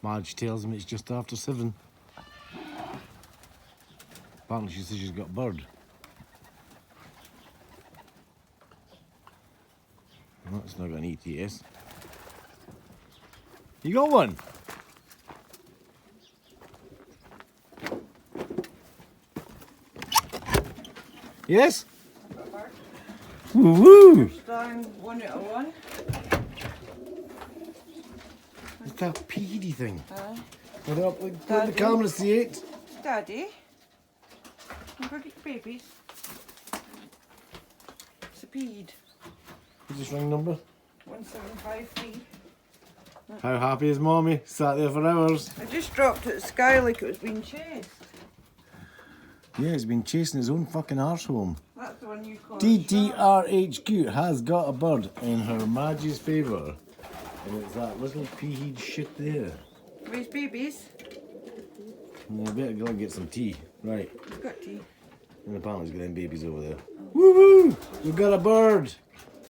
Madj tells him it's just after 7. Apparently she says she's got a bird. Well, that's not got an ETS. You got one? Yes? Woo woo! Garstang 1 out of 1. It's that peedy thing. Aye. Put it up, let the camera see it. Daddy. Look at your babies. It's a peed. What's this ring number? 1753. How happy is Mommy? Sat there for hours. I just dropped it at the sky like it was being chased. Yeah, he's been chasing his own fucking arse home. That's the one you call DTRHQ has got a bird in her Madge's favour. And it's that little peaheed shit there. Where's babies? Yeah, I better go and get some tea. Right. He's got tea. And apparently he's got them babies over there. Woo woo! We've got a bird!